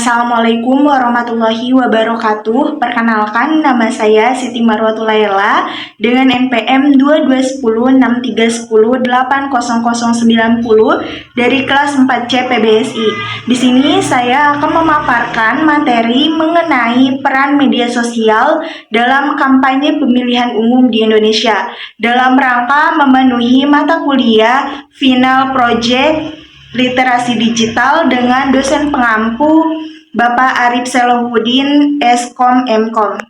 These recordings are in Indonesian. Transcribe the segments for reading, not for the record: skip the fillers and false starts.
Assalamualaikum warahmatullahi wabarakatuh. Perkenalkan, nama saya Siti Marwatul Laila dengan NPM 221063108090 dari kelas 4C PBSI. Di sini saya akan memaparkan materi mengenai peran media sosial dalam kampanye pemilihan umum di Indonesia dalam rangka memenuhi mata kuliah final project literasi digital dengan dosen pengampu Bapak Arif Selahuddin Eskom Mkom.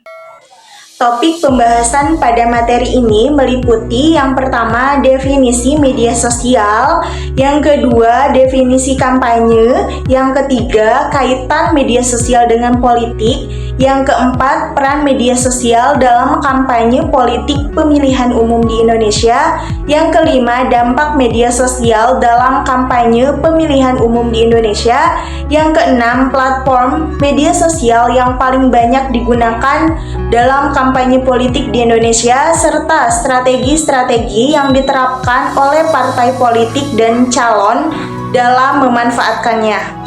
Topik pembahasan pada materi ini meliputi yang pertama definisi media sosial, yang kedua definisi kampanye, yang ketiga kaitan media sosial dengan politik, yang keempat peran media sosial dalam kampanye politik pemilihan umum di Indonesia, yang kelima dampak media sosial dalam kampanye pemilihan umum di Indonesia, yang keenam platform media sosial yang paling banyak digunakan dalam kampanye politik di Indonesia, serta strategi-strategi yang diterapkan oleh partai politik dan calon dalam memanfaatkannya.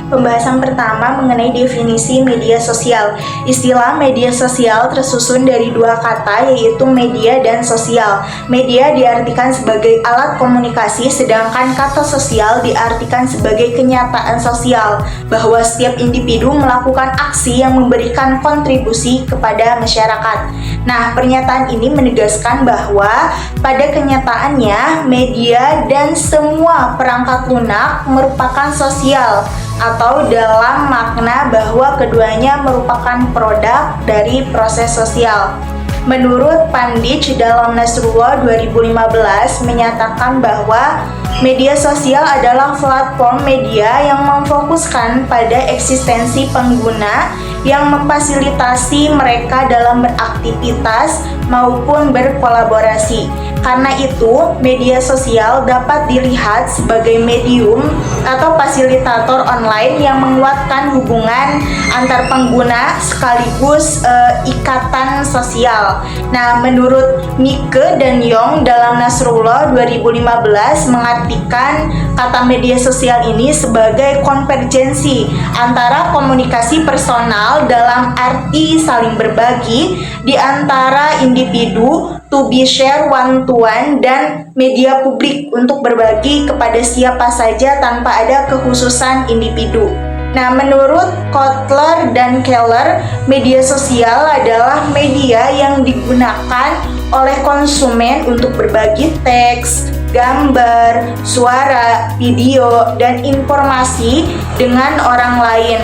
Pembahasan pertama mengenai definisi media sosial. Istilah media sosial tersusun dari dua kata, yaitu media dan sosial. Media diartikan sebagai alat komunikasi, sedangkan kata sosial diartikan sebagai kenyataan sosial, bahwa setiap individu melakukan aksi yang memberikan kontribusi kepada masyarakat. Nah, pernyataan ini menegaskan bahwa pada kenyataannya media dan semua perangkat lunak merupakan sosial, atau dalam makna bahwa keduanya merupakan produk dari proses sosial. Menurut Panditch dalam Nasrullah 2015 menyatakan bahwa media sosial adalah platform media yang memfokuskan pada eksistensi pengguna yang memfasilitasi mereka dalam beraktivitas maupun berkolaborasi. Karena itu, media sosial dapat dilihat sebagai medium atau fasilitator online yang menguatkan hubungan antar pengguna sekaligus ikatan sosial. Nah, menurut Mike dan Yong dalam Nasrullah 2015 mengartikan kata media sosial ini sebagai konvergensi antara komunikasi personal dalam arti saling berbagi di antara individu, to be share one to one, dan media publik untuk berbagi kepada siapa saja tanpa ada kekhususan individu. Nah, menurut Kotler dan Keller, media sosial adalah media yang digunakan oleh konsumen untuk berbagi teks, gambar, suara, video, dan informasi dengan orang lain.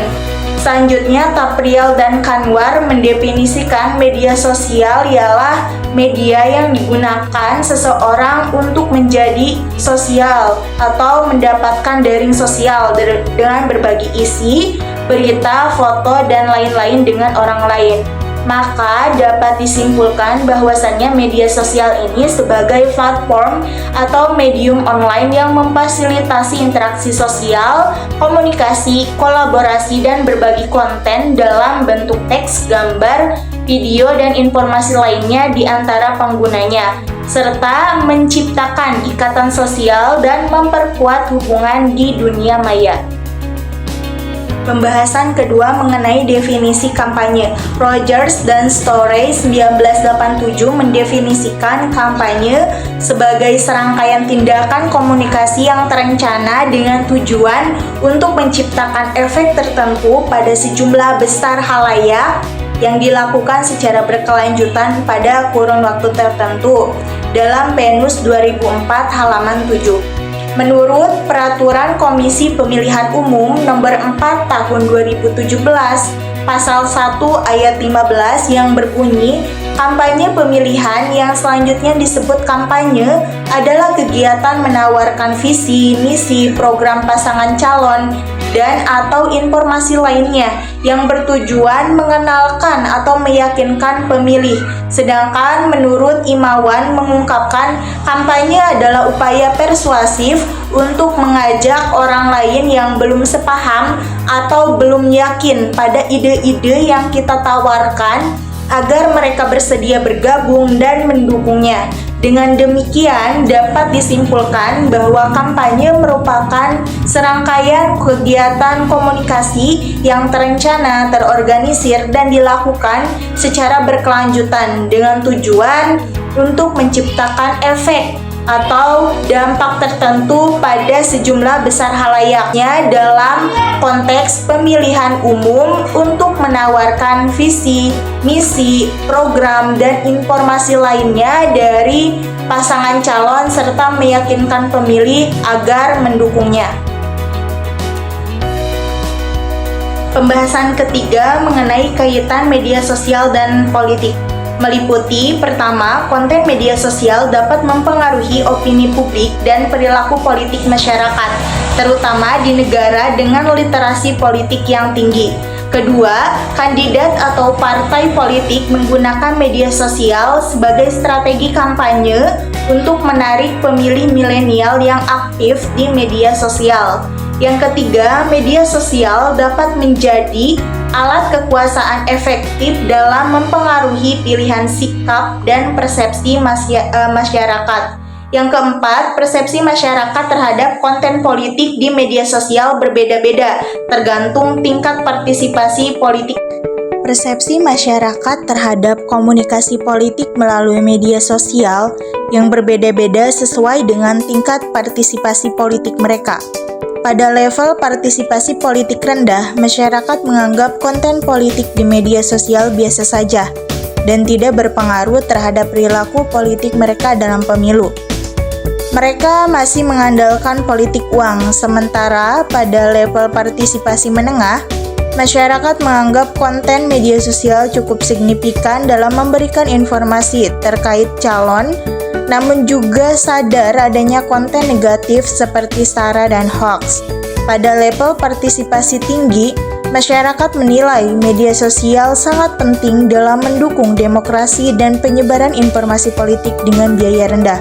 Selanjutnya, Tapriel dan Kanwar mendefinisikan media sosial ialah media yang digunakan seseorang untuk menjadi sosial atau mendapatkan daring sosial dengan berbagi isi, berita, foto, dan lain-lain dengan orang lain. Maka dapat disimpulkan bahwasannya media sosial ini sebagai platform atau medium online yang memfasilitasi interaksi sosial, komunikasi, kolaborasi, dan berbagi konten dalam bentuk teks, gambar, video, dan informasi lainnya di antara penggunanya, serta menciptakan ikatan sosial dan memperkuat hubungan di dunia maya. Pembahasan kedua mengenai definisi kampanye. Rogers dan Storey 1987 mendefinisikan kampanye sebagai serangkaian tindakan komunikasi yang terencana dengan tujuan untuk menciptakan efek tertentu pada sejumlah besar halayak yang dilakukan secara berkelanjutan pada kurun waktu tertentu. Dalam PENUS 2004 halaman 7. Menurut Peraturan Komisi Pemilihan Umum Nomor 4 Tahun 2017, Pasal 1 Ayat 15 yang berbunyi, kampanye pemilihan yang selanjutnya disebut kampanye adalah kegiatan menawarkan visi, misi, program pasangan calon, dan atau informasi lainnya yang bertujuan mengenalkan atau meyakinkan pemilih. Sedangkan menurut Imawan mengungkapkan kampanye adalah upaya persuasif untuk mengajak orang lain yang belum sepaham atau belum yakin pada ide-ide yang kita tawarkan agar mereka bersedia bergabung dan mendukungnya. Dengan demikian, dapat disimpulkan bahwa kampanye merupakan serangkaian kegiatan komunikasi yang terencana, terorganisir, dan dilakukan secara berkelanjutan dengan tujuan untuk menciptakan efek atau dampak tertentu pada sejumlah besar halayaknya dalam konteks pemilihan umum untuk menawarkan visi, misi, program, dan informasi lainnya dari pasangan calon serta meyakinkan pemilih agar mendukungnya. Pembahasan ketiga mengenai kaitan media sosial dan politik. Meliputi, pertama, konten media sosial dapat mempengaruhi opini publik dan perilaku politik masyarakat, terutama di negara dengan literasi politik yang tinggi. Kedua, kandidat atau partai politik menggunakan media sosial sebagai strategi kampanye untuk menarik pemilih milenial yang aktif di media sosial. Yang ketiga, media sosial dapat menjadi alat kekuasaan efektif dalam mempengaruhi pilihan sikap dan persepsi masyarakat. Yang keempat, persepsi masyarakat terhadap konten politik di media sosial berbeda-beda, tergantung tingkat partisipasi politik. Persepsi masyarakat terhadap komunikasi politik melalui media sosial yang berbeda-beda sesuai dengan tingkat partisipasi politik mereka. Pada level partisipasi politik rendah, masyarakat menganggap konten politik di media sosial biasa saja dan tidak berpengaruh terhadap perilaku politik mereka dalam pemilu. Mereka masih mengandalkan politik uang, sementara pada level partisipasi menengah, masyarakat menganggap konten media sosial cukup signifikan dalam memberikan informasi terkait calon, namun juga sadar adanya konten negatif seperti sara dan hoax. Pada level partisipasi tinggi, masyarakat menilai media sosial sangat penting dalam mendukung demokrasi dan penyebaran informasi politik dengan biaya rendah.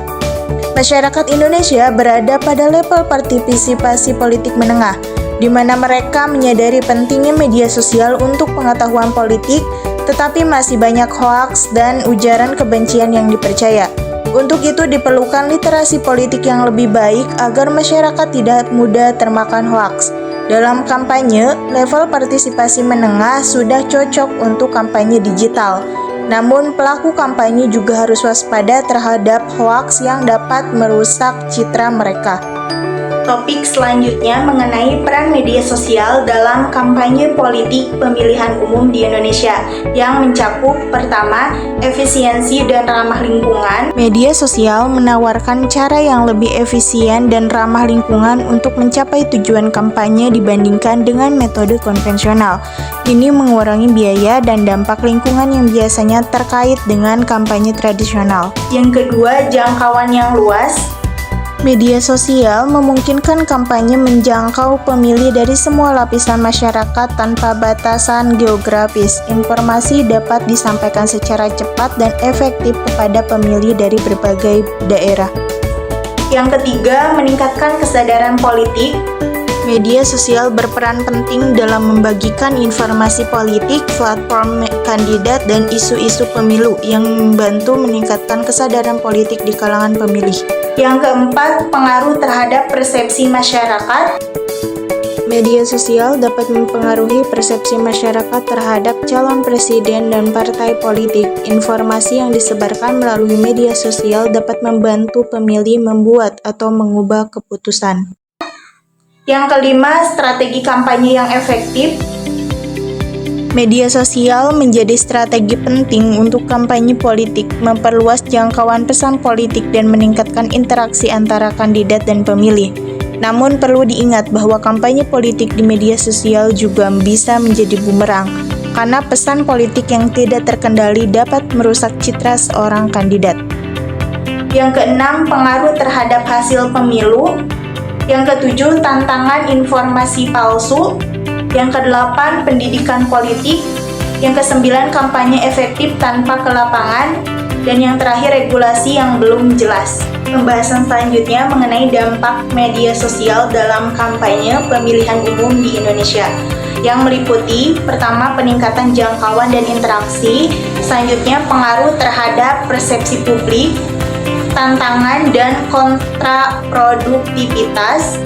Masyarakat Indonesia berada pada level partisipasi politik menengah, di mana mereka menyadari pentingnya media sosial untuk pengetahuan politik, tetapi masih banyak hoaks dan ujaran kebencian yang dipercaya. Untuk itu diperlukan literasi politik yang lebih baik agar masyarakat tidak mudah termakan hoaks. Dalam kampanye, level partisipasi menengah sudah cocok untuk kampanye digital. Namun pelaku kampanye juga harus waspada terhadap hoaks yang dapat merusak citra mereka. Topik selanjutnya mengenai peran media sosial dalam kampanye politik pemilihan umum di Indonesia yang mencakup pertama, efisiensi dan ramah lingkungan. Media sosial menawarkan cara yang lebih efisien dan ramah lingkungan untuk mencapai tujuan kampanye dibandingkan dengan metode konvensional. Ini mengurangi biaya dan dampak lingkungan yang biasanya terkait dengan kampanye tradisional. Yang kedua, jangkauan yang luas. Media sosial memungkinkan kampanye menjangkau pemilih dari semua lapisan masyarakat tanpa batasan geografis. Informasi dapat disampaikan secara cepat dan efektif kepada pemilih dari berbagai daerah. Yang ketiga, meningkatkan kesadaran politik. Media sosial berperan penting dalam membagikan informasi politik, platform kandidat, dan isu-isu pemilu yang membantu meningkatkan kesadaran politik di kalangan pemilih. Yang keempat, pengaruh terhadap persepsi masyarakat. Media sosial dapat mempengaruhi persepsi masyarakat terhadap calon presiden dan partai politik. Informasi yang disebarkan melalui media sosial dapat membantu pemilih membuat atau mengubah keputusan. Yang kelima, strategi kampanye yang efektif. Media sosial menjadi strategi penting untuk kampanye politik, memperluas jangkauan pesan politik dan meningkatkan interaksi antara kandidat dan pemilih. Namun perlu diingat bahwa kampanye politik di media sosial juga bisa menjadi bumerang, karena pesan politik yang tidak terkendali dapat merusak citra seorang kandidat. Yang keenam, pengaruh terhadap hasil pemilu. Yang ketujuh, tantangan informasi palsu. Yang kedelapan, pendidikan politik. Yang kesembilan, kampanye efektif tanpa kelapangan. Dan yang terakhir, regulasi yang belum jelas. Pembahasan selanjutnya mengenai dampak media sosial dalam kampanye pemilihan umum di Indonesia. yang meliputi pertama peningkatan jangkauan dan interaksi, selanjutnya pengaruh terhadap persepsi publik, tantangan dan kontraproduktivitas,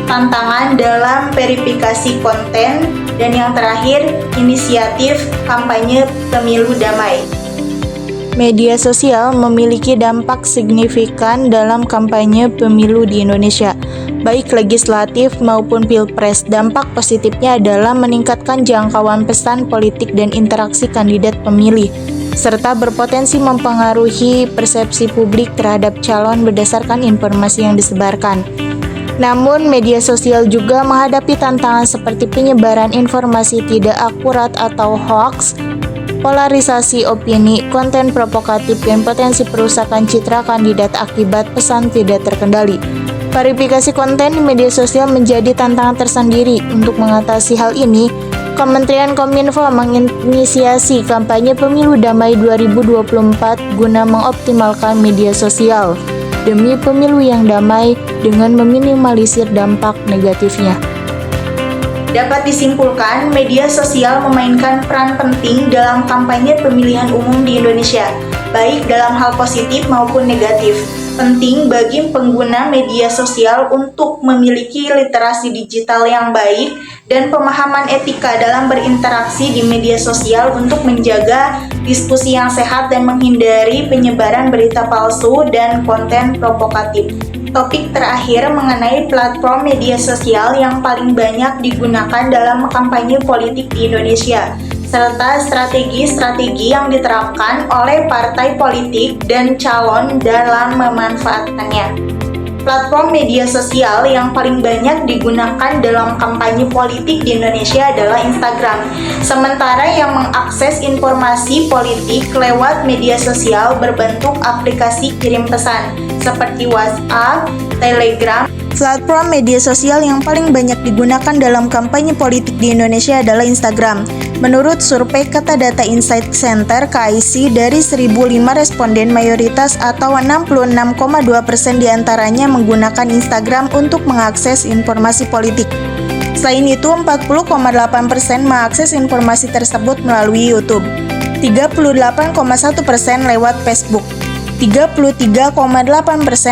tantangan dalam verifikasi konten, dan yang terakhir inisiatif kampanye pemilu damai. Media sosial memiliki dampak signifikan dalam kampanye pemilu di Indonesia, baik legislatif maupun pilpres. Dampak positifnya adalah meningkatkan jangkauan pesan politik dan interaksi kandidat pemilih, serta berpotensi mempengaruhi persepsi publik terhadap calon berdasarkan informasi yang disebarkan. Namun, media sosial juga menghadapi tantangan seperti penyebaran informasi tidak akurat atau hoax, polarisasi opini, konten provokatif, dan potensi perusakan citra kandidat akibat pesan tidak terkendali. Verifikasi konten di media sosial menjadi tantangan tersendiri. Untuk mengatasi hal ini, Kementerian Kominfo menginisiasi kampanye Pemilu Damai 2024 guna mengoptimalkan media sosial demi pemilu yang damai dengan meminimalisir dampak negatifnya. Dapat disimpulkan, media sosial memainkan peran penting dalam kampanye pemilihan umum di Indonesia, baik dalam hal positif maupun negatif. Penting bagi pengguna media sosial untuk memiliki literasi digital yang baik dan pemahaman etika dalam berinteraksi di media sosial untuk menjaga diskusi yang sehat dan menghindari penyebaran berita palsu dan konten provokatif. Topik terakhir mengenai platform media sosial yang paling banyak digunakan dalam kampanye politik di Indonesia, serta strategi-strategi yang diterapkan oleh partai politik dan calon dalam memanfaatkannya. Platform media sosial yang paling banyak digunakan dalam kampanye politik di Indonesia adalah Instagram. Sementara yang mengakses informasi politik lewat media sosial berbentuk aplikasi kirim pesan seperti WhatsApp, Telegram. Platform media sosial yang paling banyak digunakan dalam kampanye politik di Indonesia adalah Instagram. Menurut survei Kata Data Insight Center KIC, dari 1.005 responden, mayoritas atau 66,2% diantaranya menggunakan Instagram untuk mengakses informasi politik. Selain itu, 40,8% mengakses informasi tersebut melalui YouTube, 38,1% lewat Facebook, 33,8%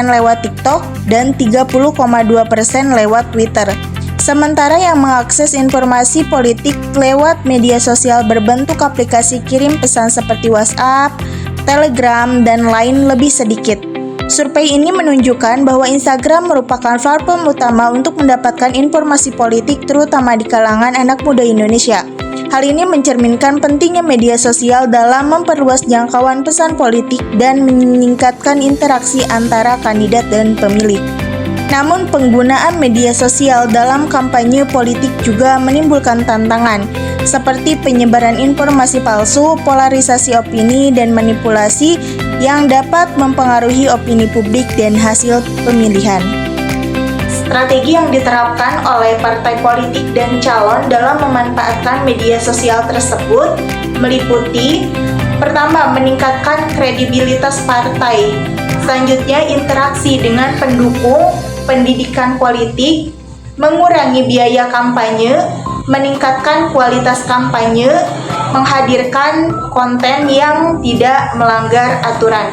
lewat TikTok, dan 30,2% lewat Twitter. Sementara yang mengakses informasi politik lewat media sosial berbentuk aplikasi kirim pesan seperti WhatsApp, Telegram, dan lain lebih sedikit. Survei ini menunjukkan bahwa Instagram merupakan platform utama untuk mendapatkan informasi politik terutama di kalangan anak muda Indonesia. Hal ini mencerminkan pentingnya media sosial dalam memperluas jangkauan pesan politik dan meningkatkan interaksi antara kandidat dan pemilih. Namun, penggunaan media sosial dalam kampanye politik juga menimbulkan tantangan, seperti penyebaran informasi palsu, polarisasi opini, dan manipulasi yang dapat mempengaruhi opini publik dan hasil pemilihan. Strategi yang diterapkan oleh partai politik dan calon dalam memanfaatkan media sosial tersebut meliputi: pertama, meningkatkan kredibilitas partai, selanjutnya interaksi dengan pendukung, pendidikan politik, mengurangi biaya kampanye, meningkatkan kualitas kampanye, menghadirkan konten yang tidak melanggar aturan.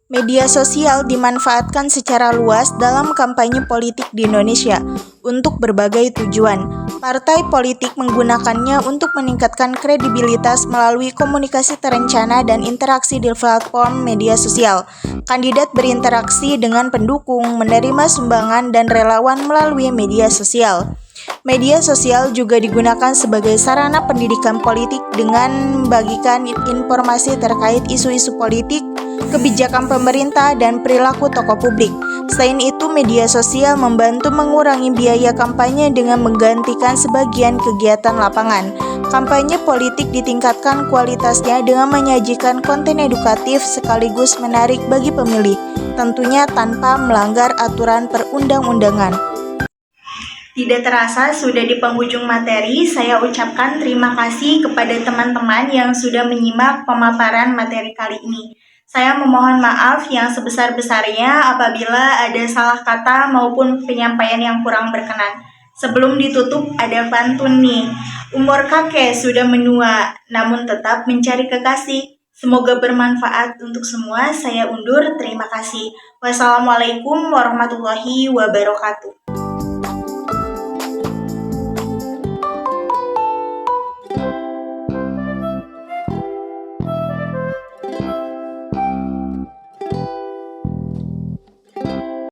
Media sosial dimanfaatkan secara luas dalam kampanye politik di Indonesia untuk berbagai tujuan. Partai politik menggunakannya untuk meningkatkan kredibilitas melalui komunikasi terencana dan interaksi di platform media sosial. Kandidat berinteraksi dengan pendukung, menerima sumbangan, dan relawan melalui media sosial. Media sosial juga digunakan sebagai sarana pendidikan politik dengan membagikan informasi terkait isu-isu politik, kebijakan pemerintah, dan perilaku tokoh publik. Selain itu, media sosial membantu mengurangi biaya kampanye dengan menggantikan sebagian kegiatan lapangan. Kampanye politik ditingkatkan kualitasnya dengan menyajikan konten edukatif sekaligus menarik bagi pemilih, tentunya tanpa melanggar aturan perundang-undangan. Tidak terasa sudah di penghujung materi. Saya ucapkan terima kasih kepada teman-teman yang sudah menyimak pemaparan materi kali ini. Saya memohon maaf yang sebesar-besarnya apabila ada salah kata maupun penyampaian yang kurang berkenan. Sebelum ditutup ada pantun nih. Umur kakek sudah menua, namun tetap mencari kekasih. Semoga bermanfaat untuk semua. Saya undur. Terima kasih. Wassalamualaikum warahmatullahi wabarakatuh.